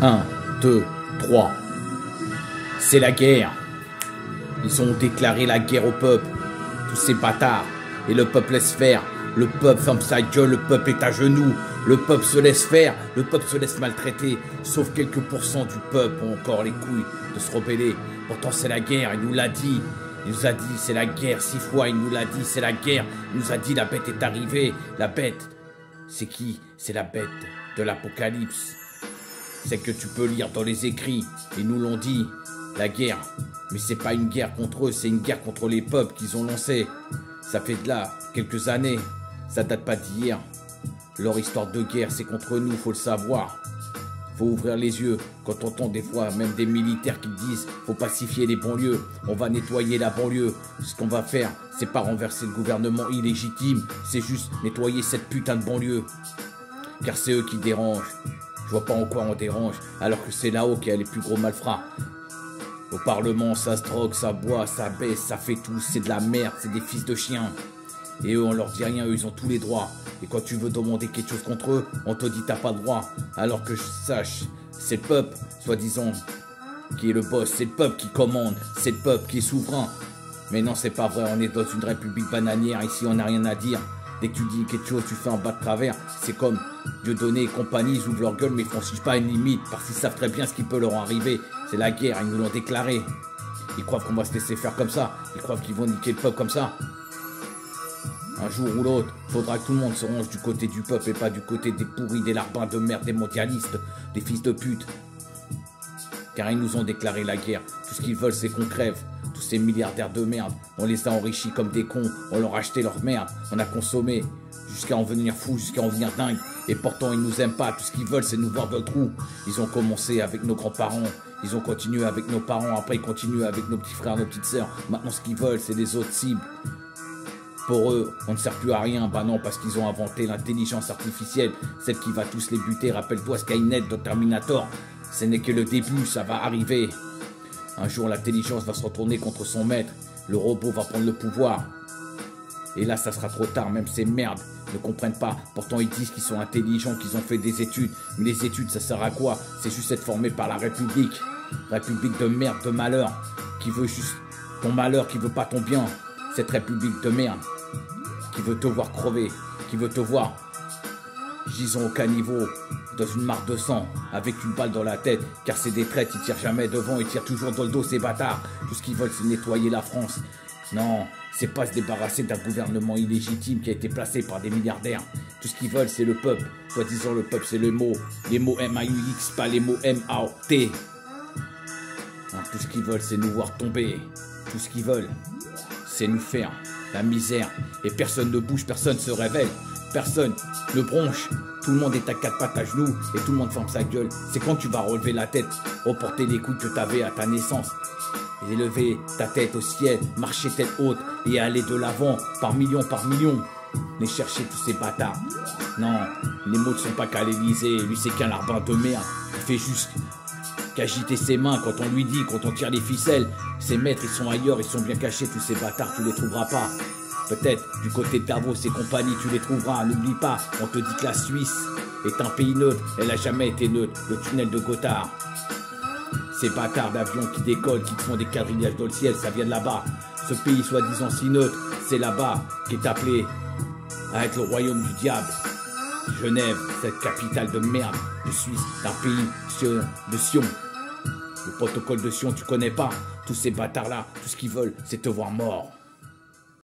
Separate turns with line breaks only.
1, 2, 3. C'est la guerre. Ils ont déclaré la guerre au peuple. Tous ces bâtards. Et le peuple laisse faire. Le peuple ferme sa gueule, le peuple est à genoux. Le peuple se laisse faire, le peuple se laisse maltraiter. Sauf quelques pourcents du peuple ont encore les couilles de se rebeller. Pourtant c'est la guerre, il nous l'a dit. Il nous a dit c'est la guerre 6 fois, il nous l'a dit c'est la guerre. Il nous a dit la bête est arrivée. La bête, c'est qui? C'est la bête de l'Apocalypse. C'est que tu peux lire dans les écrits. Ils nous l'ont dit, la guerre. Mais c'est pas une guerre contre eux, c'est une guerre contre les peuples qu'ils ont lancé. Ça fait de là quelques années, ça date pas d'hier. Leur histoire de guerre, c'est contre nous, faut le savoir. Faut ouvrir les yeux quand on entend des fois même des militaires qui disent faut pacifier les banlieues, on va nettoyer la banlieue. Ce qu'on va faire, c'est pas renverser le gouvernement illégitime, c'est juste nettoyer cette putain de banlieue. Car c'est eux qui dérangent. Je vois pas en quoi on dérange, alors que c'est là-haut qu'il y a les plus gros malfrats. Au Parlement, ça se drogue, ça boit, ça baisse, ça fait tout, c'est de la merde, c'est des fils de chiens. Et eux, on leur dit rien, eux, ils ont tous les droits. Et quand tu veux demander quelque chose contre eux, on te dit t'as pas de droit. Alors que je sache, c'est le peuple, soi-disant, qui est le boss, c'est le peuple qui commande, c'est le peuple qui est souverain. Mais non, c'est pas vrai, on est dans une république bananière, ici on n'a rien à dire. Dès que tu dis quelque chose, tu fais un bas de travers. C'est comme Dieudonné et compagnie, ils ouvrent leur gueule, mais ils franchissent pas une limite, parce qu'ils savent très bien ce qui peut leur arriver. C'est la guerre, ils nous l'ont déclaré. Ils croient qu'on va se laisser faire comme ça, ils croient qu'ils vont niquer le peuple comme ça. Un jour ou l'autre, faudra que tout le monde se range du côté du peuple et pas du côté des pourris, des larbins de merde, des mondialistes, des fils de pute. Car ils nous ont déclaré la guerre. Tout ce qu'ils veulent, c'est qu'on crève. Tous ces milliardaires de merde, on les a enrichis comme des cons, on leur a acheté leur merde, on a consommé jusqu'à en venir fou, jusqu'à en venir dingue. Et pourtant, ils nous aiment pas. Tout ce qu'ils veulent, c'est nous voir dans le trou. Ils ont commencé avec nos grands-parents, ils ont continué avec nos parents, après ils continuent avec nos petits frères, nos petites sœurs. Maintenant, ce qu'ils veulent, c'est les autres cibles. Pour eux, on ne sert plus à rien. Bah non, parce qu'ils ont inventé l'intelligence artificielle, celle qui va tous les buter. Rappelle-toi Skynet de Terminator. Ce n'est que le début, ça va arriver. Un jour, l'intelligence va se retourner contre son maître. Le robot va prendre le pouvoir. Et là, ça sera trop tard. Même ces merdes ne comprennent pas. Pourtant, ils disent qu'ils sont intelligents, qu'ils ont fait des études. Mais les études, ça sert à quoi? C'est juste être formé par la République. République de merde, de malheur. Qui veut juste ton malheur, qui veut pas ton bien. Cette République de merde. Qui veut te voir crever. Qui veut te voir, gisant au caniveau, dans une mare de sang, avec une balle dans la tête, car c'est des traites, ils tirent jamais devant, ils tirent toujours dans le dos, ces bâtards. Tout ce qu'ils veulent, c'est nettoyer la France. Non, c'est pas se débarrasser d'un gouvernement illégitime qui a été placé par des milliardaires. Tout ce qu'ils veulent, c'est le peuple. Soi-disant, le peuple, c'est le mot. Les mots M-A-U-X, pas les mots M-A-T. Tout ce qu'ils veulent, c'est nous voir tomber. Tout ce qu'ils veulent, c'est nous faire la misère. Et personne ne bouge, personne ne se révèle. Personne ne bronche, tout le monde est à quatre pattes à genoux et tout le monde ferme sa gueule. C'est quand tu vas relever la tête, reporter les couilles que t'avais à ta naissance, et élever ta tête au ciel, marcher tête haute et aller de l'avant par millions, les chercher tous ces bâtards. Non, les mots ne sont pas qu'à l'Élysée, lui c'est qu'un larbin de merde, il fait juste qu'agiter ses mains quand on lui dit, quand on tire les ficelles. Ses maîtres ils sont ailleurs, ils sont bien cachés, tous ces bâtards tu les trouveras pas. Peut-être du côté de Davos et compagnie tu les trouveras. N'oublie pas, on te dit que la Suisse est un pays neutre. Elle a jamais été neutre, le tunnel de Gotthard. Ces bâtards d'avions qui décollent, qui te font des quadrillages dans le ciel, ça vient de là-bas. Ce pays soi-disant si neutre, c'est là-bas qui est appelé à être le royaume du diable. Genève, cette capitale de merde de Suisse, d'un pays de Sion. Le protocole de Sion tu connais pas. Tous ces bâtards là, tout ce qu'ils veulent c'est te voir mort.